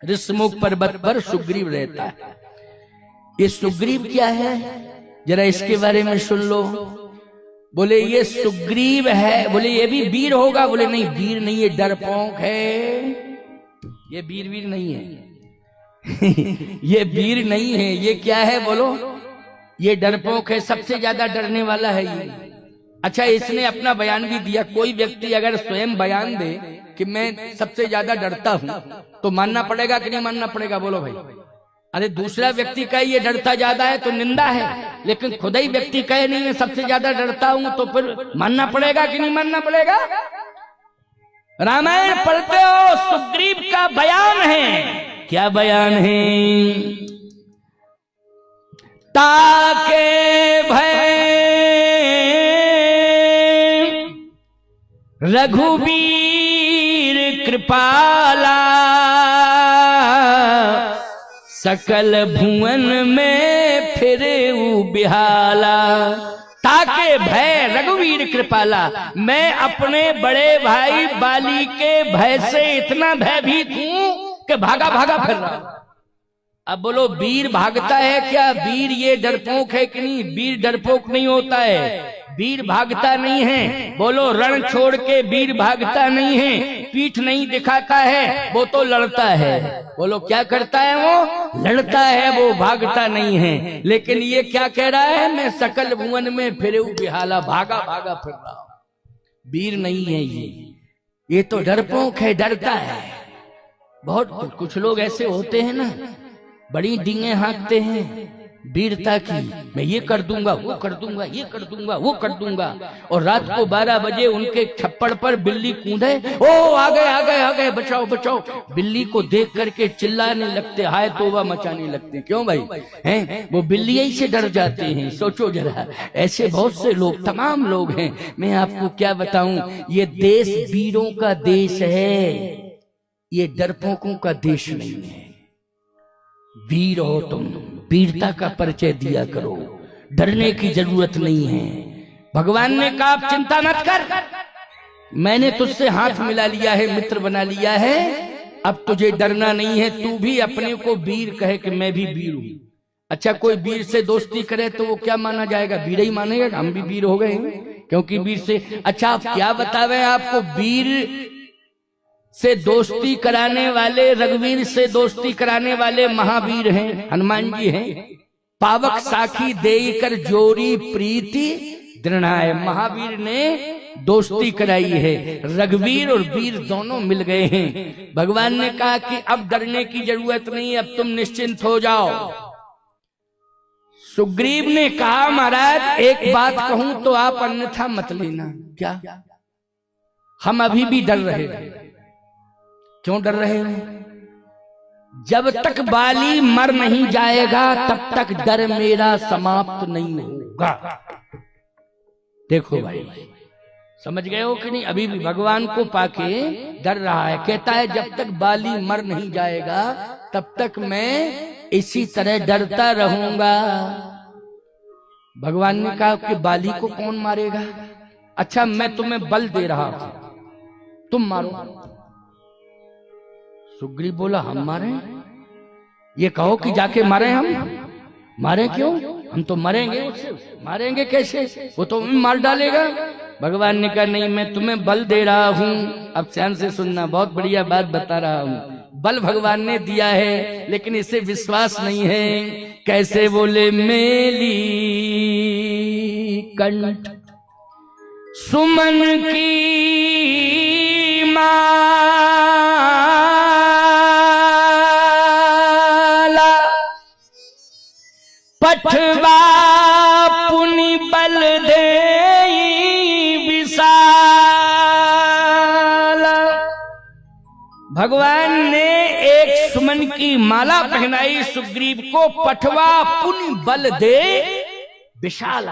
ऋषमुख पर्वत पर सुग्रीव रहता है। ये सुग्रीव क्या है, जरा इसके बारे में सुन लो। बोले ये सुग्रीव है। बोले ये भी वीर होगा? बोले नहीं, वीर नहीं, ये डरपोक है। ये वीर नहीं है ये वीर नहीं है। ये क्या है बोलो? ये डरपोक है, सबसे ज्यादा डरने वाला है ये। अच्छा, इसने अपना बयान भी दिया। कोई व्यक्ति अगर स्वयं बयान दे कि मैं सबसे ज्यादा डरता हूं तो मानना पड़ेगा कि नहीं मानना पड़ेगा? बोलो भाई। अरे दूसरा व्यक्ति कहे ये डरता ज्यादा है तो निंदा है, लेकिन खुद ही व्यक्ति कहे नहीं मैं सबसे ज्यादा डरता हूं तो फिर मानना पड़ेगा कि नहीं मानना पड़ेगा? रामायण पढ़ते हो, सुग्रीव का बयान है। क्या बयान है? ताके भय रघुवीर कृपाला, सकल भुवन में फिरे बिहाला। ताके भय रघुवीर कृपाला, मैं अपने बड़े भाई बाली के भय से इतना भयभीत हूं कि भागा भागा फिर रहा हूं। अब बोलो, वीर भागता है क्या? वीर ये डरपोक है कि नहीं? वीर डरपोक नहीं होता है, वीर भागता नहीं है। बोलो, रण छोड़ के वीर भागता नहीं है, पीठ नहीं दिखाता है, वो तो लड़ता है। बोलो, क्या करता है वो? लड़ता है, वो भागता नहीं है। लेकिन ये क्या कह रहा है? मैं सकल भुवन में फिरे बिहाला, भागा भागा फिर रहा हूं। वीर नहीं है ये तो डरपोक है, डरता है। बहुत कुछ लोग ऐसे होते हैं ना, बड़ी डींगे हाँकते हैं वीरता की, मैं ये कर दूंगा, वो कर दूंगा, ये कर दूंगा, वो कर दूंगा। और रात को 12 बजे उनके छप्पड़ पर बिल्ली कूदे, ओ आ गए आ गए आ गए, बचाओ बचाओ। बिल्ली को देख करके चिल्लाने लगते, हाय तौबा मचाने लगते। क्यों भाई? हैं वो बिल्ली ही से डर जाते हैं। सोचो जरा, ऐसे बहुत से लोग, तमाम लोग हैं। मैं आपको क्या बताऊं, ये देश वीरों का देश है, ये डरपोकों का देश नहीं है। वीर हो तुम, वीरता का परिचय दिया करो, डरने की जरूरत नहीं है। भगवान ने कहा आप चिंता मत कर, मैंने तुझसे हाथ मिला लिया है, मित्र बना लिया है, अब तुझे डरना नहीं है। तू भी अपने को वीर कहे कि मैं भी वीर हूं। अच्छा, कोई वीर से दोस्ती करे तो वो क्या माना जाएगा? वीर ही मानेगा। हम भी वीर हो गए क्योंकि वीर से। अच्छा, आप क्या बतावे, आपको वीर से दोस्ती कराने वाले, रघुवीर से दोस्ती कराने वाले महावीर हैं, हनुमान जी हैं। पावक साखी देकर जोरी प्रीति दृढ़ाए, महावीर ने दोस्ती कराई है। रघुवीर और वीर दोनों मिल गए हैं। भगवान ने कहा कि अब डरने की जरूरत नहीं, अब तुम निश्चिंत हो जाओ। सुग्रीव ने कहा महाराज एक बात कहूं तो आप अन्यथा मत लेना। क्या? हम अभी भी डर रहे हैं। क्यों डर रहे हो? जब तक बाली मर नहीं जाएगा तब तक डर मेरा समाप्त नहीं होगा। देखो भाई, समझ गए हो कि नहीं? अभी भी भगवान को पाके डर रहा है। कहता है जब तक बाली मर नहीं जाएगा तब तक मैं इसी तरह डरता रहूंगा। भगवान ने कहा कि बाली को कौन मारेगा? अच्छा, मैं तुम्हें बल दे रहा हूं, तुम मारो। सुग्रीव बोला हम मारे? ये कहो कि जाके मारे। हम मारे क्यों? हम तो मरेंगे उससे। मारेंगे कैसे? वो तो मार डालेगा। भगवान ने कहा नहीं, मैं तुम्हें बल दे रहा हूं। अब ध्यान से सुनना, बहुत बढ़िया बात बता रहा हूं। बल भगवान ने दिया है, लेकिन इसे विश्वास नहीं है। कैसे? बोले मेली कंठ सुमन की पठवा पुनि बल दे विशाल। भगवान ने एक सुमन की माला पहनाई सुग्रीव को, पठवा पुनि बल दे विशाल।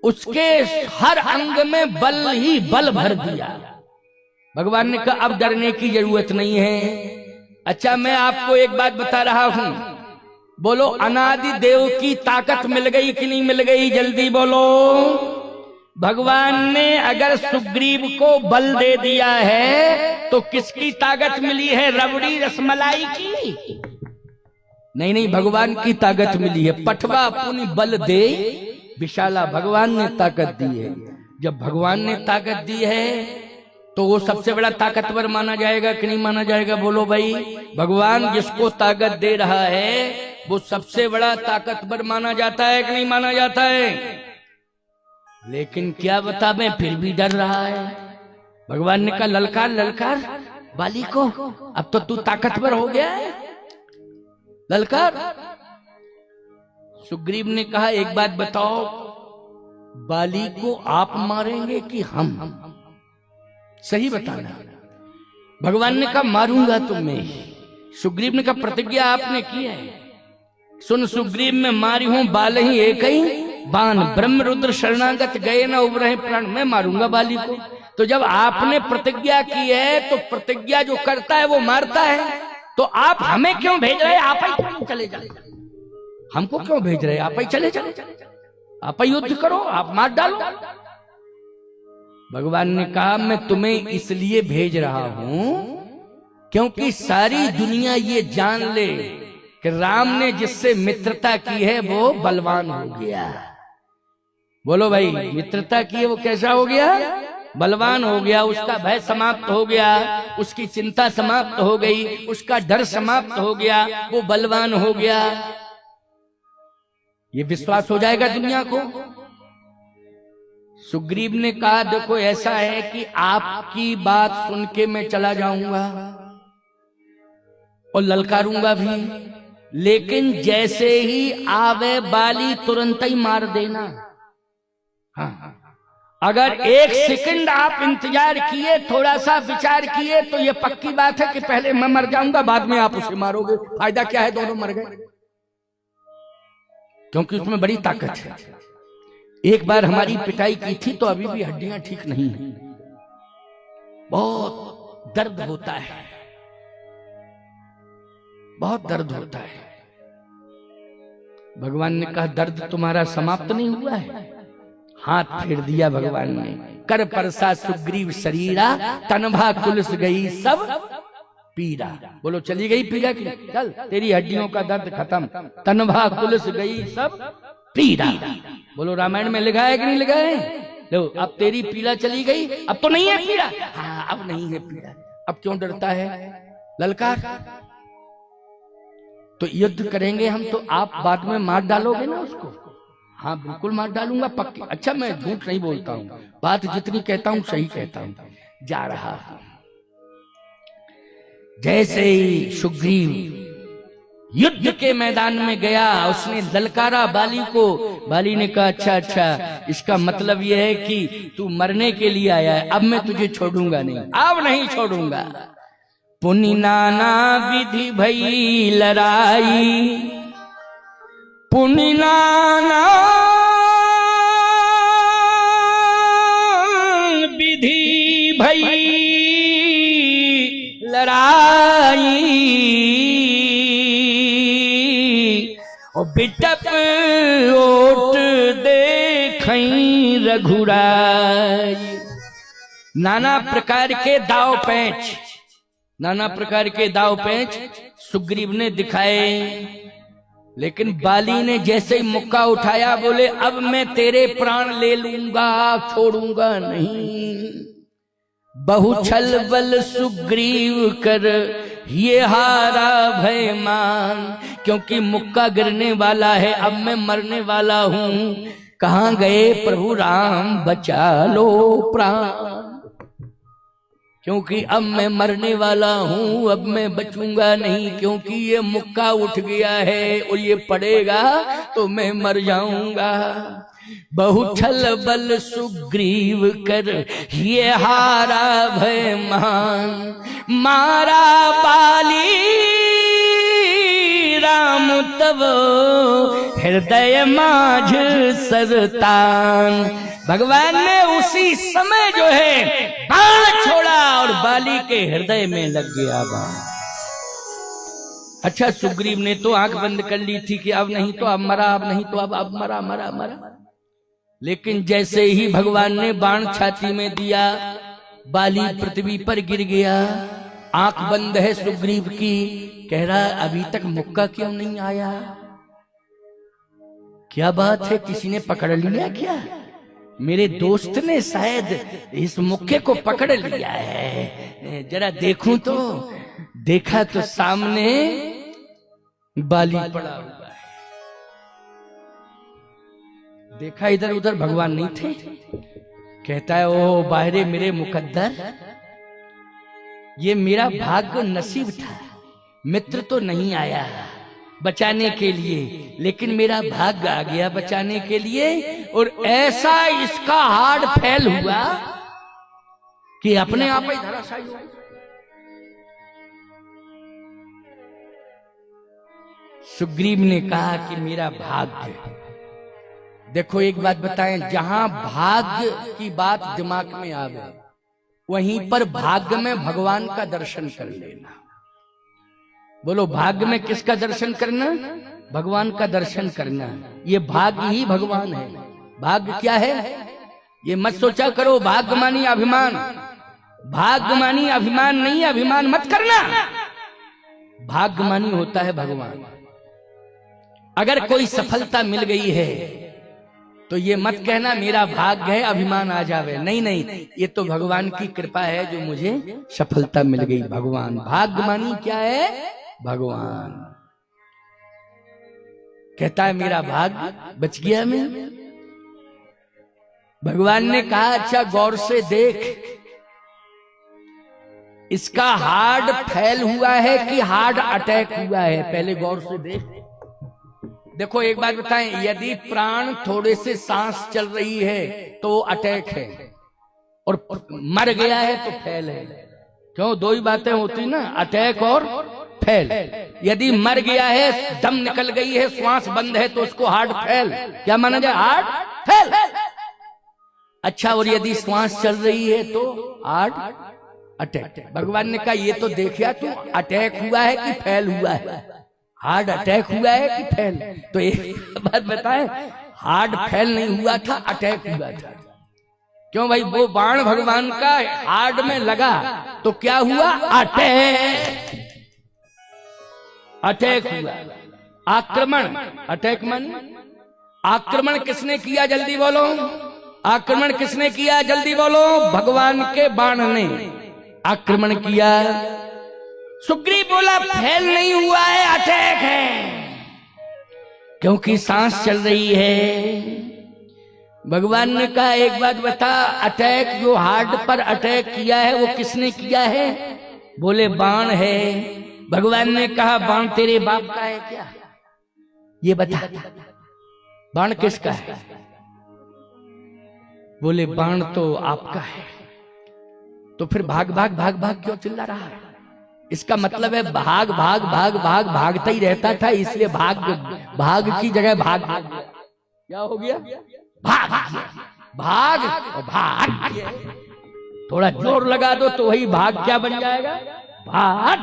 उसके हर अंग में बल ही बल भर दिया। भगवान ने कहा अब डरने की जरूरत नहीं है। अच्छा, मैं आपको एक बात बता रहा हूं, बोलो अनादि देव की ताकत मिल गई कि नहीं मिल गई? जल्दी बोलो। भगवान ने अगर सुग्रीव को बल दे दिया है तो किसकी ताकत मिली है? रबड़ी रसमलाई की? नहीं, भगवान की ताकत मिली है। पठवा पुनि बल दे विशाला, भगवान ने ताकत दी है। जब भगवान ने ताकत दी है तो वो सबसे बड़ा ताकतवर माना जाएगा कि नहीं माना जाएगा? बोलो भाई। भगवान जिसको ताकत दे रहा है वो सबसे बड़ा ताकतवर माना जाता है कि नहीं माना जाता है? लेकिन क्या बता, मैं फिर भी डर रहा है। भगवान ने कहा ललकार ललकार बाली को, अब तो तू ताकतवर हो गया है, ललकार। सुग्रीव ने कहा एक बात बताओ, बाली को आप मारेंगे कि हम? सही बताना। भगवान ने कहा मारूंगा तुम्हें। सुग्रीव ने कहा प्रतिज्ञा आपने की है? सुन सुग्रीव, मैं मारी हूं बाल ही एक ही बाण, ब्रह्म रुद्र शरणागत गए न उबरे प्राण, मैं मारूंगा बाली को। तो जब आपने प्रतिज्ञा की है तो प्रतिज्ञा जो करता है वो मारता है, तो आप हमें क्यों भेज रहे? आप ही चले जाए। हमको क्यों भेज रहे? आप ही चले चले, आप ही युद्ध करो, आप मार डालो। भगवान ने कहा मैं तुम्हें इसलिए भेज रहा हूं क्योंकि सारी दुनिया ये जान ले कि राम ने जिससे मित्रता की है वो बलवान हो गया। बोलो भाई, मित्रता की है वो कैसा हो गया? बलवान हो गया। उसका भय समाप्त हो गया, उसकी चिंता समाप्त हो गई, उसका डर समाप्त हो गया, वो बलवान हो गया। ये विश्वास हो जाएगा दुनिया को। सुग्रीव ने कहा देखो ऐसा है कि आपकी बात सुन के मैं चला जाऊंगा और ललकारूंगा भी, लेकिन जैसे ही आवे बाली तुरंत ही मार देना। हाँ, अगर एक सेकंड आप इंतजार किए, थोड़ा सा विचार किए, तो ये पक्की बात है कि पहले मैं मर जाऊंगा, बाद में आप उसे मारोगे। फायदा क्या है? दोनों मर गए, क्योंकि उसमें बड़ी ताकत है। एक बार हमारी पिटाई की थी तो अभी भी हड्डियां ठीक नहीं है, बहुत दर्द होता है, बहुत दर्द होता है। भगवान ने कहा दर्द तुम्हारा समाप्त नहीं हुआ है? हाथ फेर दिया भगवान ने, कर परसा सुग्रीव शरीरा, तनभा कुलस गई सब पीरा। बोलो चली गई पीरा की? चल तेरी हड्डियों का दर्द खत्म, तनभा कुलस गई सब पीरा। बोलो रामायण में लिखा है कि नहीं लिखा है? लो अब तेरी पीड़ा चली गई, अब तो नहीं है पीड़ा। हाँ अब नहीं है पीड़ा, अब क्यों डरता है? ललकार। तो युद्ध करेंगे हम, तो आप बाद में मार डालोगे ना उसको? हाँ बिल्कुल मार डालूंगा, पक्की। अच्छा मैं झूठ नहीं बोलता हूँ, बात जितनी कहता हूँ सही कहता हूँ। जा रहा हूं। जैसे ही सुग्रीव युद्ध के मैदान में गया, उसने ललकारा बाली को। बाली ने कहा अच्छा अच्छा, इसका मतलब यह है कि तू मरने के लिए आया है, अब मैं तुझे छोड़ूंगा नहीं, अब नहीं छोड़ूंगा। पुनि नाना विधि भई लड़ाई, पुनि नाना विधि भई लड़ाई, और बिटप ओट देखई रघुराई। नाना प्रकार के दाव पैंच, नाना प्रकार के दाव पैंच सुग्रीव ने दिखाए, लेकिन बाली ने जैसे ही मुक्का उठाया बोले अब मैं तेरे प्राण ले लूंगा, छोड़ूंगा नहीं। बहु छल बल सुग्रीव कर ये हारा भय मान, क्योंकि मुक्का गिरने वाला है, अब मैं मरने वाला हूं। कहां गए प्रभु राम, बचा लो प्राण, क्योंकि अब मैं मरने वाला हूं, अब मैं बचूंगा नहीं, क्योंकि ये मुक्का उठ गया है और ये पड़ेगा तो मैं मर जाऊंगा। बहु छल बल सुग्रीव कर ये हारा भय मान, मारा बाली राम तब हृदय माझ सरतान। भगवान ने उसी समय जो है बाण छोड़ा और बाली के हृदय में लग गया बाण। अच्छा सुग्रीव ने तो आंख बंद कर ली थी कि अब नहीं तो अब मरा, अब नहीं तो अब मरा मरा मरा, लेकिन जैसे ही भगवान ने बाण छाती में दिया, बाली पृथ्वी पर गिर गया। आंख बंद है सुग्रीव की, कह रहा अभी तक मुक्का क्यों नहीं आया? क्या बात है, किसी ने पकड़ लिया क्या? मेरे दोस्त ने शायद इस मुक्के को पकड़ लिया है, जरा देखूं तो। देखा तो सामने बाली पड़ा हुआ है। देखा इधर उधर भगवान नहीं थे। कहता है ओ बाहरे मेरे मुकद्दर, ये मेरा भाग्य नसीब था, मित्र तो नहीं आया बचाने के लिए, लेकिन मेरा भाग्य आ गया बचाने के लिए। और ऐसा इसका हार्ट फेल हुआ कि अपने आप ही धराशायी हो। सुग्रीव ने कहा कि मेरा भाग्य। देखो एक बात बताएं, जहां भाग्य की बात दिमाग में आवे वहीं पर भाग्य में भगवान का दर्शन कर लेना। बोलो, भाग्य में किसका दर्शन करना? भगवान का दर्शन करना। ये भाग्य ही भगवान है। भाग्य क्या है ये मत सोचा करो, भाग्य मानी अभिमान। भाग्य मानी अभिमान नहीं, अभिमान मत करना। भाग्य मानी होता है भगवान। अगर कोई सफलता मिल गई है तो ये मत कहना मेरा भाग्य है, अभिमान आ जावे। नहीं नहीं, ये तो भगवान की कृपा है जो मुझे सफलता मिल गई। भगवान भाग्य मानी क्या है? भगवान। कहता है मेरा भाग्य बच गया मैं। भगवान ने कहा अच्छा गौर से देख, इसका हार्ट फेल हुआ है कि हार्ट अटैक हुआ है, पहले गौर से देख। देखो एक बात बताएं, यदि प्राण थोड़े से सांस चल रही है तो अटैक है, और मर गया है तो फेल है। क्यों? दो ही बातें होती ना, अटैक और फेल। यदि मर गया है, दम निकल गई है, श्वास बंद है, तो उसको हार्ट फेल। क्या माना जाए? Heart fail. अच्छा, और यदि श्वास चल रही है तो हार्ट अटैक। भगवान ने कहा ये तो देखिया तू, अटैक हुआ है कि फेल हुआ है? हार्ट अटैक हुआ है कि फेल? तो एक बात बताए, हार्ट फेल नहीं हुआ था, अटैक हुआ था। क्यों भाई? वो बाण भगवान का हार्ट में लगा तो क्या हुआ? अटैक। अटैक हुआ, आक्रमण। अटैक मन आक्रमण किसने किया? जल्दी बोलो, आक्रमण किसने किया? जल्दी बोलो। भगवान के बाण ने आक्रमण किया। सुग्रीव बोला फेल नहीं हुआ है, अटैक है, क्योंकि सांस चल रही है। भगवान ने कहा एक बात बता, अटैक जो हार्ट पर अटैक किया है वो किसने किया है? बोले बाण है। भगवान ने कहा बाण तेरे बाप का है क्या? ये बता, बाण किसका है? बोले बाण तो आपका है। तो फिर भाग भाग भाग भाग क्यों चिल्ला रहा है? इसका मतलब है भाग भाग भाग भाग भागता ही रहता था, इसलिए भाग भाग की जगह भाग भाग क्या हो गया? भाग भाग और भाग। थोड़ा जोर लगा दो तो वही भाग क्या बन जाएगा? भाग।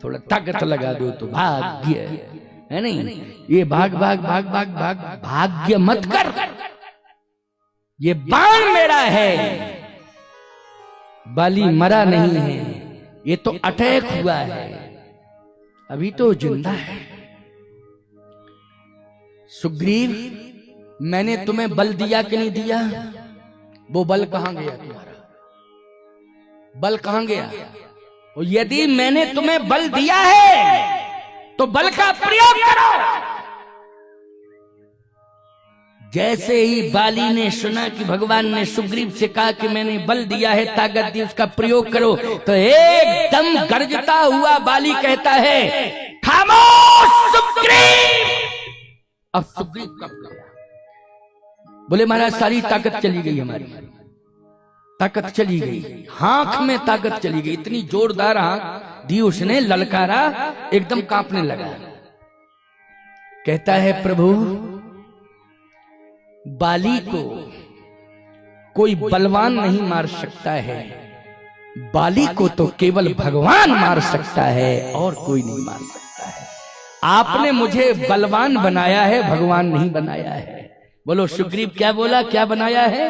थोड़ा ताकत लगा दो तो भाग्य है। नहीं, ये भाग भाग भाग भाग भाग भाग्य मत कर। ये बाण मेरा है, बाली मरा नहीं है, ये तो अटैक हुआ है, अभी तो जिंदा है। सुग्रीव, मैंने तुम्हें बल दिया कि नहीं दिया? वो बल कहां गया तुम्हारा? बल कहां गया? और यदि मैंने तुम्हें बल दिया है तो बल का प्रयोग करो। जैसे ही बाली ने सुना कि भगवान ने सुग्रीव से कहा कि मैंने बल दिया है, ताकत दी, उसका प्रयोग करो, तो एकदम गरजता हुआ बाली कहता है खामोश सुग्रीव। अब सुग्रीव कब गया? बोले महाराज सारी ताकत चली गई, हमारी ताकत चली गई, आंख में ताकत चली गई। इतनी जोरदार आंख दी उसने, ललकारा, एकदम कांपने लगा। कहता है प्रभु, बाली को कोई बलवान नहीं मार सकता है, बाली को तो केवल भगवान मार सकता है और कोई नहीं मार सकता है। आपने मुझे बलवान बनाया है, भगवान नहीं बनाया है। बोलो सुग्रीव क्या बोला, क्या बनाया है?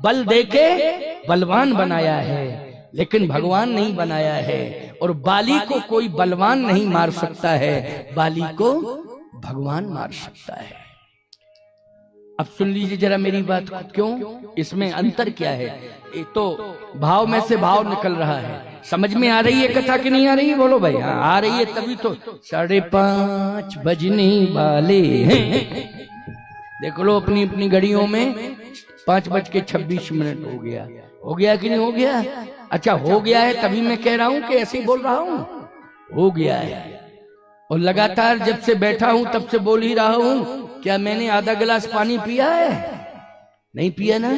बल देके बलवान बनाया है, लेकिन भगवान नहीं बनाया है। और बाली को कोई बलवान नहीं मार सकता है, बाली को भगवान मार सकता है। अब सुन लीजिए जरा मेरी बात को, क्यों इसमें अंतर क्या है? एक तो भाव में से भाव निकल रहा है। समझ में आ रही है कथा कि नहीं आ रही है? बोलो भाई। हाँ आ रही है, तभी तो 5:30 बजने वाले हैं। देख लो अपनी अपनी घड़ियों में 5:26 हो गया। हो गया कि नहीं हो गया? अच्छा हो गया है, तभी मैं कह रहा हूं कि ऐसे ही बोल रहा हूं। हो गया है, और लगातार जब से बैठा हूं तब से बोल ही रहा हूं। क्या मैंने आधा गिलास पानी पिया है? नहीं पिया ना?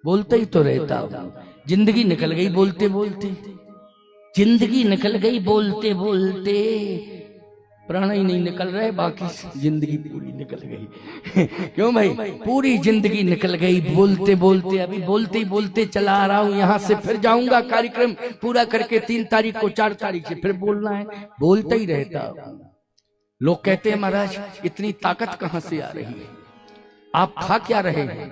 बोलते ही तो रहता हूं। जिंदगी निकल गई बोलते बोलते, जिंदगी निकल गई बोलते बोलते। प्राण ही नहीं निकल रहे, बाकी जिंदगी पूरी निकल गई। क्यों भाई? पूरी जिंदगी निकल गई बोलते बोलते। अभी बोलते ही बोलते चला आ रहा हूं। यहां से फिर जाऊंगा कार्यक्रम पूरा करके 3 तारीख को, 4 तारीख से फिर बोलना है। बोलता ही रहता हूं। लोग कहते हैं महाराज इतनी ताकत कहां से आ रही है? आप खा क्या रहे हैं?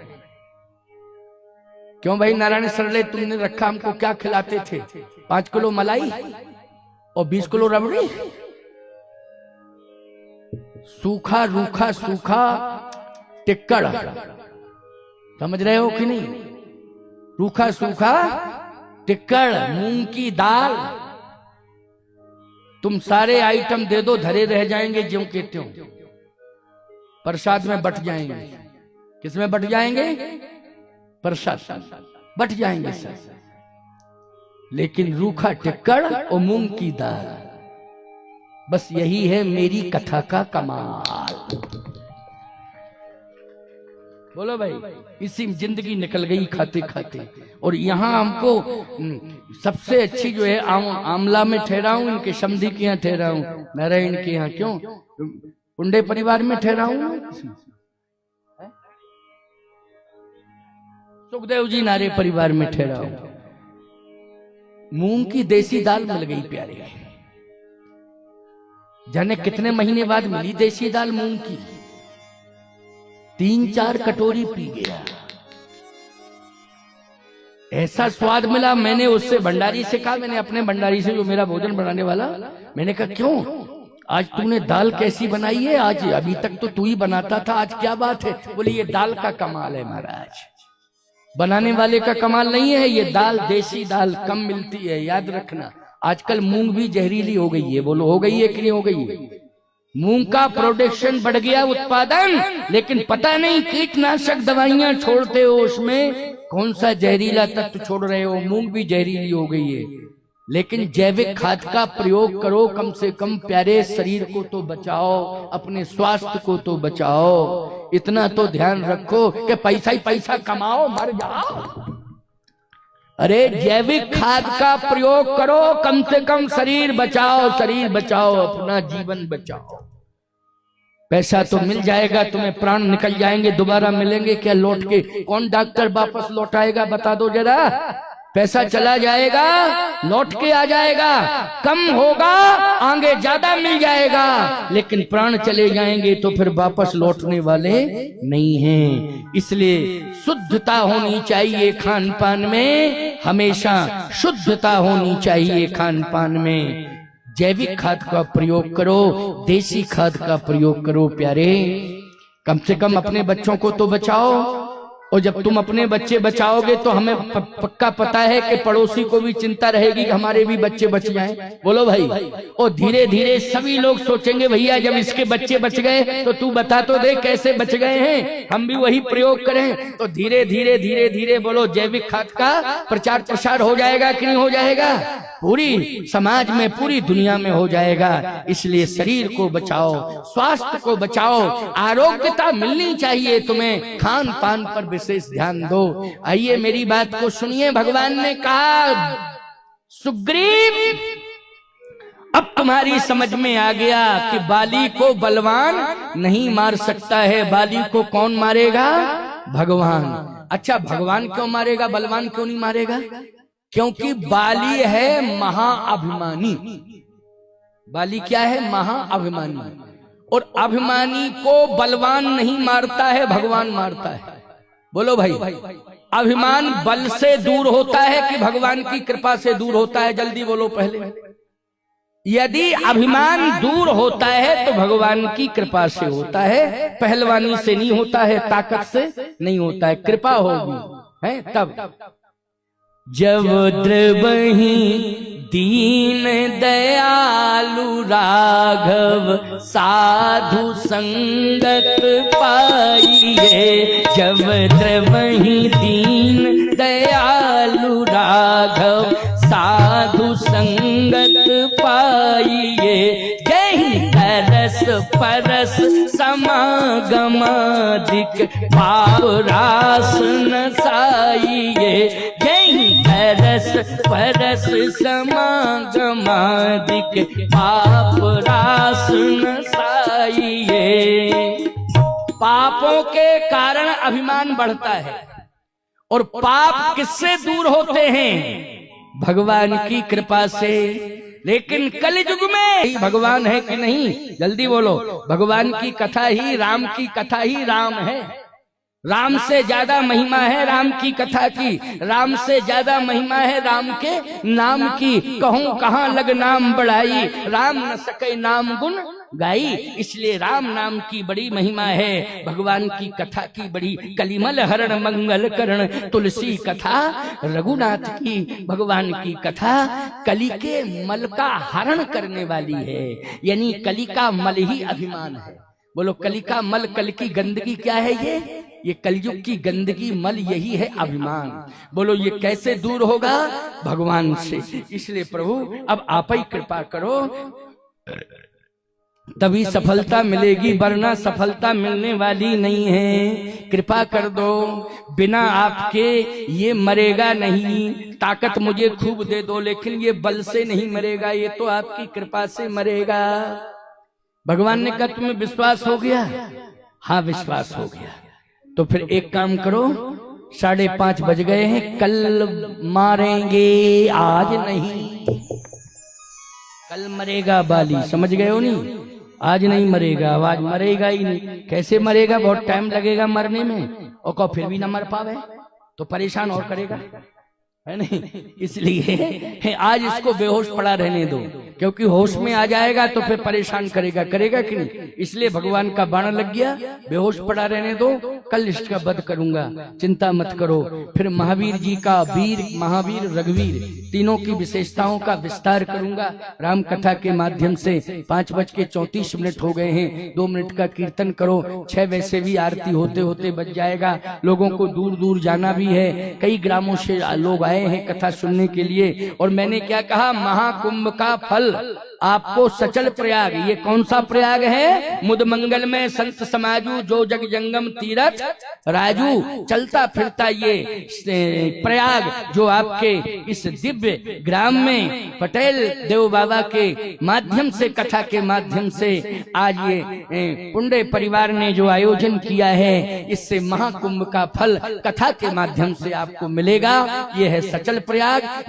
क्यों भाई नारायण सरले तुमने रखा हमको क्या खिलाते थे? 5 किलो मलाई और 20 किलो रबड़ी। सूखा रूखा सूखा टिक्कड़, समझ रहे हो कि नहीं? रूखा सूखा टिक्कड़, मूंग की दाल। तुम सारे आइटम दे दो, धरे रह जाएंगे ज्यों के त्यों। प्रसाद में बट जाएंगे। किस में बट जाएंगे? प्रसाद बट जाएंगे सर। लेकिन रूखा टिक्कड़ और मूंग की दाल, बस यही है मेरी कथा का कमाल। बोलो भाई। इसी जिंदगी निकल गई खाते खाते। और यहाँ हमको सबसे अच्छी जो है आमला में ठहरा हूं, इनके समधी के यहाँ ठहरा हूं, नारायण के यहाँ। क्यों? पुंडे परिवार में ठहरा हूं। सुखदेव जी नारे परिवार में ठहरा हूं। मूंग की देसी दाल मिल गई प्यारे। जाने कितने महीने बाद मिली देसी दाल मूंग की। 3-4 कटोरी पी गया, ऐसा स्वाद मिला। मैंने उससे भंडारी से कहा, मैंने अपने भंडारी से जो मेरा भोजन बनाने वाला, मैंने कहा क्यों आज तूने दाल कैसी बनाई है? आज अभी तक तो तू ही बनाता था, आज क्या बात है? बोले ये दाल का कमाल है महाराज, बनाने वाले का कमाल नहीं है। ये दाल देसी दाल कम मिलती है, याद रखना। आजकल मूंग भी जहरीली हो गई है। बोलो हो गई है कि नहीं हो गई है? मूंग का प्रोडक्शन बढ़ गया, उत्पादन, लेकिन पता नहीं कीटनाशक दवाइयां छोड़ते हो, उसमें कौन सा जहरीला तत्व छोड़ रहे हो। मूंग भी जहरीली हो गई है। लेकिन जैविक खाद का प्रयोग करो, कम से कम प्यारे। शरीर को तो बचाओ, अपने स्वास्थ्य को तो बचाओ। इतना तो ध्यान रखो कि पैसा ही पैसा कमाओ, मर जाओ। अरे जैविक खाद का प्रयोग करो, कम से कम शरीर बचाओ, शरीर बचाओ, अपना जीवन बचाओ। पैसा तो मिल जाएगा, तुम्हें प्राण निकल जाएंगे, दोबारा मिलेंगे क्या लौट के? कौन डॉक्टर वापस लौटाएगा बता दो जरा? पैसा चला जाएगा, लौट के आ जाएगा, कम होगा, आगे ज्यादा मिल जाएगा, लेकिन प्राण चले जाएंगे तो फिर वापस लौटने वाले नहीं हैं। इसलिए शुद्धता होनी चाहिए खान पान में, हमेशा शुद्धता होनी चाहिए खान पान में। जैविक खाद का प्रयोग करो, देसी खाद का प्रयोग करो प्यारे। कम से कम अपने बच्चों को तो बचाओ। और जब तुम अपने बच्चे बचाओगे तो हमें पक्का पता है कि पड़ोसी को भी चिंता रहेगी कि हमारे भी बच्चे बच जाएं। बोलो भाई। और धीरे धीरे सभी लोग सोचेंगे भैया जब इसके बच्चे बच गए तो तू बता तो दे कैसे बच गए हैं, हम भी वही प्रयोग करें। तो धीरे धीरे धीरे धीरे बोलो जैविक खाद का प्रचार प्रसार हो जाएगा कि नहीं हो जाएगा? पूरी समाज में, पूरी दुनिया में हो जाएगा। इसलिए शरीर को बचाओ, स्वास्थ्य को बचाओ, आरोग्यता मिलनी चाहिए तुम्हें। खान पान पर विशेष ध्यान दो। आइए मेरी बात को सुनिए। भगवान ने कहा सुग्रीव अब तुम्हारी समझ में आ गया कि बाली को बलवान नहीं मार सकता है। बाली को कौन मारेगा? भगवान। अच्छा भगवान क्यों मारेगा, बलवान क्यों नहीं मारेगा? क्योंकि बाली है महाअभिमानी। बाली क्या है? महाअभिमानी। और अभिमानी को बलवान नहीं मारता है, भगवान मारता है। बोलो भाई, अभिमान बल से दूर होता है कि भगवान की कृपा से दूर होता है? जल्दी बोलो पहले। यदि अभिमान दूर होता है तो भगवान की कृपा से होता है, पहलवानी से नहीं होता है, ताकत से नहीं होता है, कृपा होगी है तब। जब द्रवही दीन दयालु राघव साधु संगत पाइए, जब द्रवही दीन दयालु राघव साधु संगत पाइए, जहि तरस परस समागमादिक पाप रास नसाइए, जहि तरस परस समागमादिक पाप रास नसाइए। पापों के कारण अभिमान बढ़ता है, और पाप किससे दूर होते हैं? भगवान की कृपा से। लेकिन कलयुग में भगवान है कि नहीं? जल्दी बोलो। भगवान की कथा ही, राम की कथा ही राम है। राम से ज्यादा महिमा है राम की कथा की, राम से ज्यादा महिमा है राम के नाम की। कहूं कहां लग नाम बढ़ाई, राम न सके नाम गुण गाई। इसलिए राम नाम की बड़ी महिमा है, भगवान की कथा की बड़ी। कलिमल हरण मंगल करण तुलसी कथा, रघुनाथ की भगवान की कथा कली के मल का हरण करने वाली है। यानी कली का मल ही अभिमान है। बोलो, कली का मल, कल की गंदगी क्या है? ये कलयुग की गंदगी मल यही है अभिमान। बोलो, ये कैसे दूर होगा? भगवान से। इसलिए प्रभु अब आप ही कृपा करो, तभी सफलता मिलेगी, वरना सफलता मिलने वाली नहीं है। कृपा कर दो, बिना आपके ये मरेगा नहीं। ताकत मुझे खूब दे दो, लेकिन ये बल से नहीं मरेगा, ये तो आपकी कृपा से मरेगा। भगवान ने कहा, तुम्हें विश्वास हो गया? हाँ, विश्वास हो गया। तो फिर एक काम करो, 5:30 बज गए हैं, कल मारेंगे, आज नहीं। कल मरेगा बाली, समझ गए हो नहीं? आज नहीं मरेगा, आज मरेगा ही नहीं। कैसे मरेगा? बहुत टाइम लगेगा मरने में, और को फिर भी ना मर पावे तो परेशान और करेगा, है नहीं? इसलिए आज इसको बेहोश पड़ा रहने दो, क्योंकि होश में आ जाएगा तो फिर परेशान करेगा कि नहीं? इसलिए भगवान का बाण लग गया, बेहोश पड़ा रहने दो, कल इसका वध करूंगा, चिंता मत करो। फिर महावीर जी का, वीर, महावीर, रघुवीर, तीनों की विशेषताओं का विस्तार करूंगा राम कथा के माध्यम से। 5:34 हो गए हैं, 2 मिनट का कीर्तन करो। 6 वैसे भी आरती होते होते बच जाएगा। लोगों को दूर दूर जाना भी है, कई ग्रामों से लोग आए हैं कथा सुनने के लिए। और मैंने क्या कहा? महाकुंभ का फल आपको सचल प्रयाग। ये कौन सा प्रयाग है? मुद मंगल में संत समाजू, जो जग जंगम तीरथ राजू। चलता फिरता ये प्रयाग जो आपके इस दिव्य ग्राम में पटेल देव बाबा के माध्यम से, कथा के माध्यम से आज ये पुंडे परिवार ने जो आयोजन किया है, इससे महाकुंभ का फल कथा के माध्यम से आपको मिलेगा। ये है सचल प्रयाग।